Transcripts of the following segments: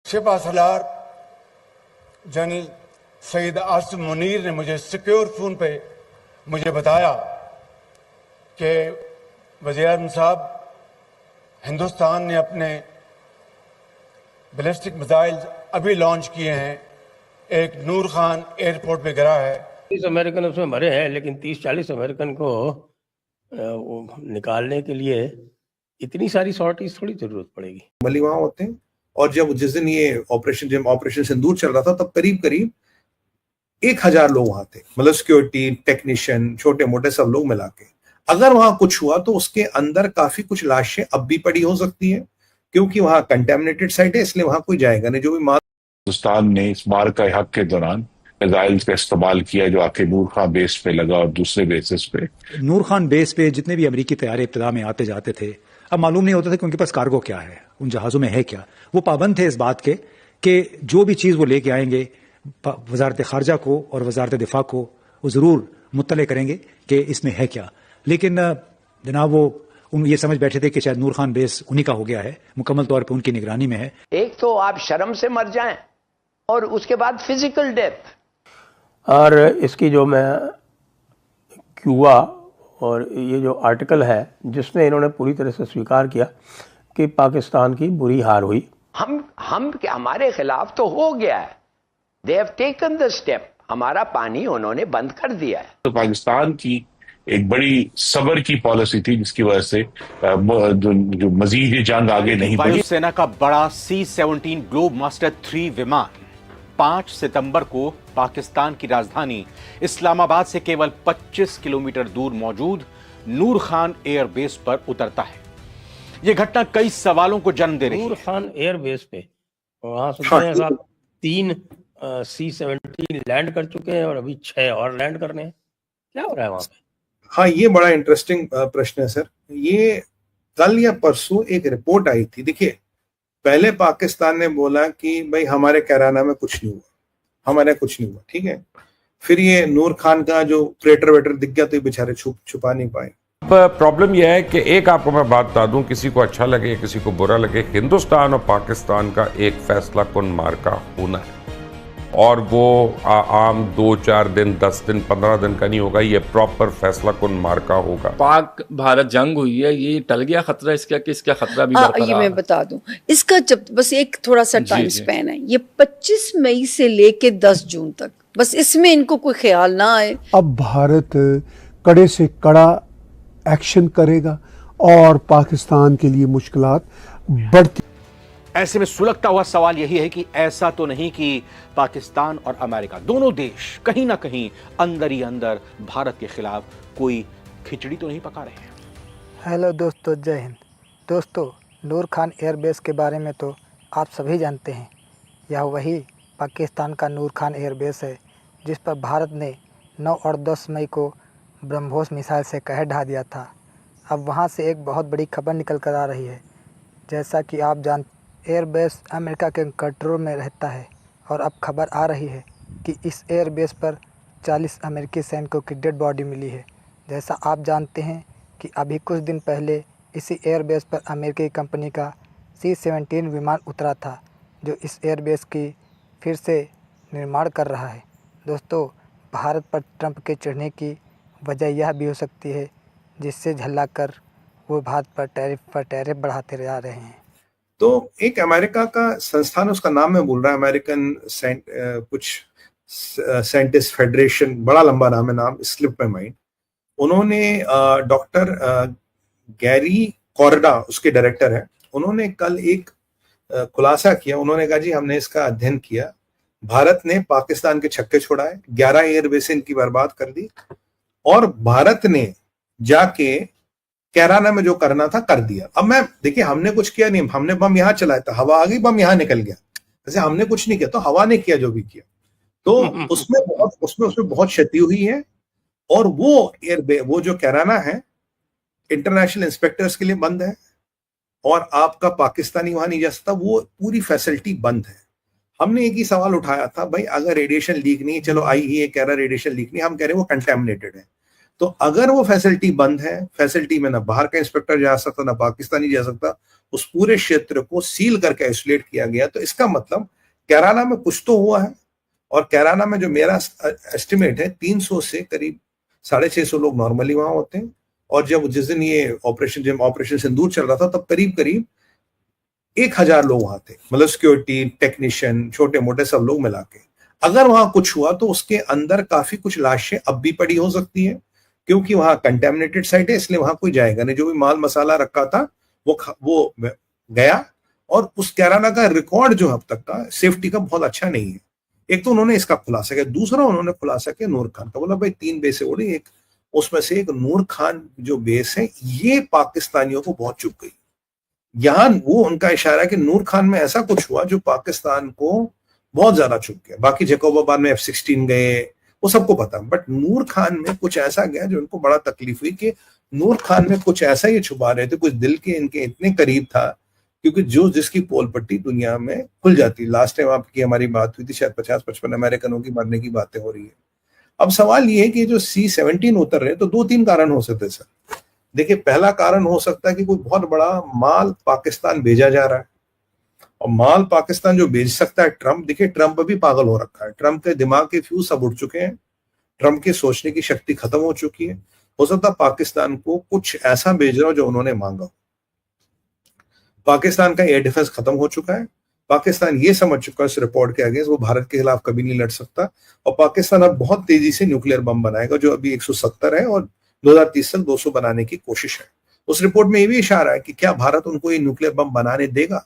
शिफा Salaar general Saeed Asim Munir ने मुझे secure phone पे मुझे बताया कि वज़ीर-ए-आज़म साहब, हिंदुस्तान ने अपने बैलिस्टिक मिसाइल अभी लॉन्च किए हैं, एक नूर खान एयरपोर्ट पे गिरा है। 30 अमेरिकन उसमें मरे हैं, लेकिन 30-40 अमेरिकन को निकालने के लिए इतनी सारी सॉर्टीज थोड़ी जरूरत पड़ेगी। मली वहां होते हैं, और जब जिस दिन ये ऑपरेशन सिंदूर चल रहा था तब करीब करीब 1000 लोग वहां थे, मतलब सिक्योरिटी टेक्नीशियन, छोटे मोटे सब लोग मिला के। अगर वहां कुछ हुआ तो उसके अंदर काफी कुछ लाशें अब भी पड़ी हो सकती है, क्योंकि वहां कंटेमिनेटेड साइट है, इसलिए वहां कोई जाएगा नहीं। जो भी हिंदुस्तान ने इस मार का हक के दौरान मिसाइल्स का इस्तेमाल किया जो आके नूर खान बेस पे लगा और दूसरे बेसिस पे। नूर खान बेस पे जितने भी अमेरिकी तैयारे इब्तिदा में आते जाते थे, अब मालूम नहीं होता था कि उनके पास कार्गो क्या है, उन जहाजों में है क्या। वो पाबंद थे इस बात के कि जो भी चीज़ वो लेके आएंगे वजारत खारजा को और वजारत दिफा को वो ज़रूर मुत्तले करेंगे कि इसमें है क्या। लेकिन जनाब वो ये समझ बैठे थे कि शायद नूर खान बेस उन्हीं का हो गया है, मुकम्मल तौर पर उनकी निगरानी में है। एक तो आप शर्म से मर जाएं और उसके बाद फिजिकल डेथ। और इसकी जो मैं क्यूबा और ये जो आर्टिकल है जिसमें इन्होंने पूरी तरह से स्वीकार किया कि पाकिस्तान की बुरी हार हुई। हमारे खिलाफ तो हो गया है, they have taken the step, हमारा पानी उन्होंने बंद कर दिया है। तो पाकिस्तान की एक बड़ी सब्र की पॉलिसी थी जिसकी वजह से जो मजीद ये जंग आगे नहीं बढ़ी। वायुसेना का बड़ा C-17 ग्लोब मास्टर 3 विमान 5 सितंबर को पाकिस्तान की राजधानी इस्लामाबाद से केवल 25 किलोमीटर दूर मौजूद नूर खान एयरबेस पर उतरता है। यह घटना कई सवालों को जन्म दे रही है। नूर खान एयरबेस पे वहां से 3 C-17 लैंड कर चुके हैं और अभी 6 और लैंड करने हैं। क्या हो रहा है वहां पे? हाँ, ये बड़ा इंटरेस्टिंग प्रश्न है सर। ये कल या परसों एक रिपोर्ट आई थी। देखिए, पहले पाकिस्तान ने बोला कि भाई हमारे कैराना में कुछ नहीं हुआ, हमारे कुछ नहीं हुआ, ठीक है। फिर ये नूर खान का जो क्रेटर वेटर दिख गया तो ये बेचारे छुपा नहीं पाए। प्रॉब्लम यह है कि एक आपको मैं बात बता दूं, किसी को अच्छा लगे किसी को बुरा लगे, हिंदुस्तान और पाकिस्तान का एक फैसला कुन मार्का होना है, और वो आम 2-4 दिन 10 दिन 15 दिन का नहीं होगा, ये प्रॉपर फैसला कुन मार्का होगा। पाक भारत जंग हुई है, ये टल गया खतरा इसका कि इसका खतरा भी बरकरार। ये मैं बता दूं, इसका जब बस एक थोड़ा सा टाइम स्पैन है, ये 25 मई से लेके 10 जून तक, बस इसमें इनको कोई ख्याल ना आए। अब भारत कड़े से कड़ा एक्शन करेगा और पाकिस्तान के लिए मुश्किलात बढ़ती। ऐसे में सुलगता हुआ सवाल यही है कि ऐसा तो नहीं कि पाकिस्तान और अमेरिका दोनों देश कहीं ना कहीं अंदर ही अंदर भारत के खिलाफ कोई खिचड़ी तो नहीं पका रहे हैं। हेलो दोस्तों, जय हिंद। दोस्तों, नूर खान एयरबेस के बारे में तो आप सभी जानते हैं। यह वही पाकिस्तान का नूर खान एयरबेस है जिस पर भारत ने 9 और 10 मई को ब्रह्मोस मिसाइल से कहर ढा दिया था। अब वहां से एक बहुत बड़ी खबर निकल कर आ रही है। जैसा कि आप जानते, एयरबेस अमेरिका के कंट्रोल में रहता है और अब खबर आ रही है कि इस एयरबेस पर 40 अमेरिकी सैनिकों की डेड बॉडी मिली है। जैसा आप जानते हैं कि अभी कुछ दिन पहले इसी एयरबेस पर अमेरिकी कंपनी का C-17 विमान उतरा था, जो इस एयरबेस की फिर से निर्माण कर रहा है। दोस्तों, भारत पर ट्रंप के चढ़ने की वजह यह भी हो सकती है जिससे झल्लाकर वो भारत पर टैरिफ बढ़ाते जा रहे हैं। तो एक अमेरिका का संस्थान, उसका नाम मैं भूल रहा है, अमेरिकन कुछ साइंटिस्ट फेडरेशन, बड़ा लंबा नाम है, नाम स्लिप माई माइंड। उन्होंने डॉक्टर गैरी कॉर्डा उसके डायरेक्टर हैं, उन्होंने कल एक खुलासा किया। उन्होंने कहा जी हमने इसका अध्ययन किया, भारत ने पाकिस्तान के छक्के छोड़ाए, 11 एयरबेस इनकी बर्बाद कर दी, और भारत ने जाके कैराना में जो करना था कर दिया। अब मैं देखिए, हमने कुछ किया नहीं, हमने बम यहां चलाया था, हवा आ गई, बम यहां निकल गया। जैसे हमने कुछ नहीं किया तो हवा ने किया जो भी किया, तो उसमें बहुत क्षति हुई है। और वो जो कैराना है इंटरनेशनल इंस्पेक्टर्स के लिए बंद है, और आपका पाकिस्तानी वहां नहीं जा सकता, वो पूरी फैसिलिटी बंद है। हमने एक ही सवाल उठाया था, भाई अगर रेडिएशन लीक नहीं, चलो IAEA कह रहा रेडिएशन लीक नहीं, हम कह रहे हैं वो कंटेमिनेटेड है। तो अगर वो फैसिलिटी बंद है, फैसिलिटी में ना बाहर का इंस्पेक्टर जा सकता ना पाकिस्तानी जा सकता, उस पूरे क्षेत्र को सील करके आइसोलेट किया गया। तो इसका मतलब कैराना में कुछ तो हुआ है, और कैराना में जो मेरा एस्टिमेट है 300 से करीब 650 लोग नॉर्मली वहां होते हैं, और जब जिस दिन ये ऑपरेशन सिंदूर चल रहा था तब करीब करीब 1000 लोग वहां थे, मतलब सिक्योरिटी, टेक्नीशियन, छोटे मोटे सब लोग मिला के। अगर वहां कुछ हुआ तो उसके अंदर काफी कुछ लाशें अब भी पड़ी हो सकती है, क्योंकि वहां कंटेमिनेटेड साइट है, इसलिए वहां कोई जाएगा नहीं। जो भी माल मसाला रखा था वो गया, और उस कैराना का रिकॉर्ड जो अब तक का सेफ्टी का बहुत अच्छा नहीं है। एक तो उन्होंने इसका खुलासा किया, दूसरा उन्होंने खुलासा किया नूर खान का। बोला भाई 3 बेसें उड़ी, एक उसमें से एक नूर खान जो बेस है ये पाकिस्तानियों को बहुत चुभ गई। यहां वो उनका इशारा है कि नूर खान में ऐसा कुछ हुआ जो पाकिस्तान को बहुत ज्यादा चुभ गया। बाकी जैकोबाबाद में F-16 गए, वो सबको पता, बट नूर खान में कुछ ऐसा गया जो उनको बड़ा तकलीफ हुई कि नूर खान में कुछ ऐसा ये छुपा रहे थे, कुछ दिल के इनके इतने करीब था, क्योंकि जो जिसकी पोल पट्टी दुनिया में खुल जाती। लास्ट टाइम आपकी हमारी बात हुई थी, शायद 50-55 अमेरिकनों की मरने की बातें हो रही है। अब सवाल ये है कि जो C-17 उतर रहे, तो 2-3 कारण हो सकते हैं सर। देखिए, पहला कारण हो सकता है कि कोई बहुत बड़ा माल पाकिस्तान भेजा जा रहा है, और माल पाकिस्तान जो भेज सकता है ट्रंप, देखिए ट्रंप भी पागल हो रखा है, ट्रंप के दिमाग के फ्यूज सब उड़ चुके हैं, ट्रंप की सोचने की शक्ति खत्म हो चुकी है। हो सकता है पाकिस्तान को कुछ ऐसा भेज रहा हो जो उन्होंने मांगा। पाकिस्तान का एयर डिफेंस खत्म हो चुका है, पाकिस्तान ये समझ चुका है इस रिपोर्ट के अगेंस्ट वो भारत के खिलाफ कभी नहीं लड़ सकता, और पाकिस्तान अब बहुत तेजी से न्यूक्लियर बम बनाएगा, जो अभी 170 है और 2030 तक 200 बनाने की कोशिश है। उस रिपोर्ट में ये भी इशारा है कि क्या भारत उनको ये न्यूक्लियर बम बनाने देगा।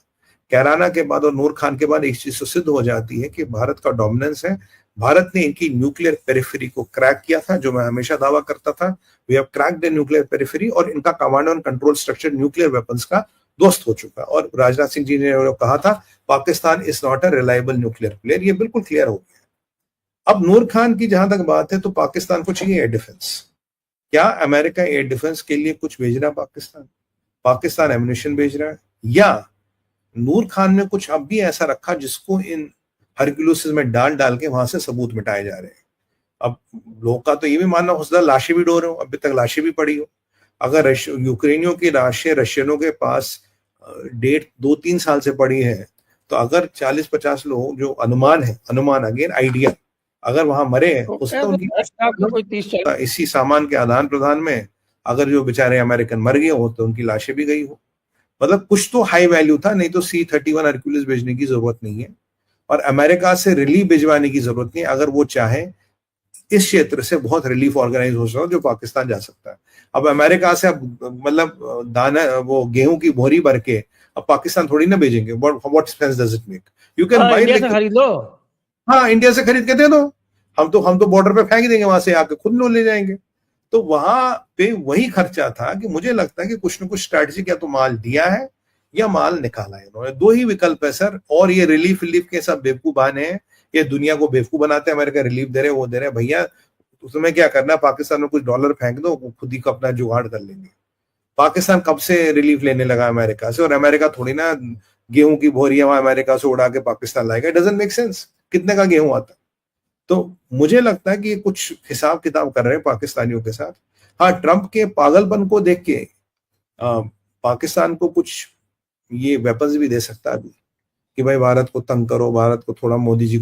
कैराना के बाद और नूर खान के बाद एक चीज तो सिद्ध हो जाती है कि भारत का डोमिनेंस है। भारत ने इनकी न्यूक्लियर पेरिफेरी को क्रैक किया था, जो मैं हमेशा दावा करता था, we have cracked the nuclear periphery, और इनका command and control structure nuclear weapons का दोस्त हो चुका। और राजनाथ सिंह जी ने कहा था Pakistan is not a reliable nuclear player, ये बिल्कुल क्लियर हो गया। अब नूर खान की जहां तक बात है, तो पाकिस्तान को चाहिए एयर डिफेंस। क्या अमेरिका एयर डिफेंस के लिए कुछ भेज रहा है? पाकिस्तान एम्युनिशन भेज रहा है, या नूर खान ने कुछ अब भी ऐसा रखा जिसको इन हरक्यूलिस में डाल के वहां से सबूत मिटाए जा रहे हैं। अब लोग का तो ये भी मानना हो सकता है लाशें भी डोर हो, अभी तक लाशें भी पड़ी हो। अगर यूक्रेनियों की लाशें रशियनों के पास 2-3 साल से पड़ी है, तो अगर 40-50 लोग जो अनुमान अगेन आइडिया, अगर वहां मरे हैं, उसको इसी सामान के आदान प्रदान में अगर जो बेचारे अमेरिकन मर गए हो तो उनकी लाशें भी गई हो। मतलब कुछ तो हाई वैल्यू था, नहीं तो C-31 हरक्यूलिस भेजने की जरूरत नहीं है, और अमेरिका से रिलीफ भिजवाने की जरूरत नहीं है। अगर वो चाहे इस क्षेत्र से बहुत रिलीफ ऑर्गेनाइज हो सकता है जो पाकिस्तान जा सकता है। अब अमेरिका से अब मतलब दाना वो गेहूं की बोरी भर के अब पाकिस्तान थोड़ी ना भेजेंगे। What sense does it make? You can buy, India से खरीद लो। हाँ, इंडिया से खरीद के दे दो, हम तो बॉर्डर पे फेंक देंगे, वहां से आके खुद लो ले जाएंगे। तो वहां पे वही खर्चा था कि मुझे लगता है कि कुछ न कुछ स्ट्रैटेजी, क्या तो माल दिया है या माल निकाला है इन्होंने, दो ही विकल्प है सर। और ये रिलीफ के सब बेवकूफ बहाने हैं, ये दुनिया को बेवकूफ बनाते हैं। अमेरिका रिलीफ दे रहे, वो दे रहे, भैया तुम्हें क्या करना है, पाकिस्तान में कुछ डॉलर फेंक दो, खुद ही को अपना जुगाड़ कर लेंगे। पाकिस्तान कब से रिलीफ लेने लगा अमेरिका से, और अमेरिका थोड़ी ना गेहूं की बोरियां वहां अमेरिका से उड़ा के पाकिस्तान लाएगा। इट डजंट मेक सेंस, कितने का गेहूं आता। तो मुझे लगता है कि ये कुछ हिसाब किताब कर रहे हैं पाकिस्तानियों के साथ। हाँ, ट्रंप के पागलपन को देख के पाकिस्तान को कुछ ये वेपन्स भी दे सकता है अभी कि भाई भारत को तंग करो, भारत को थोड़ा मोदी जी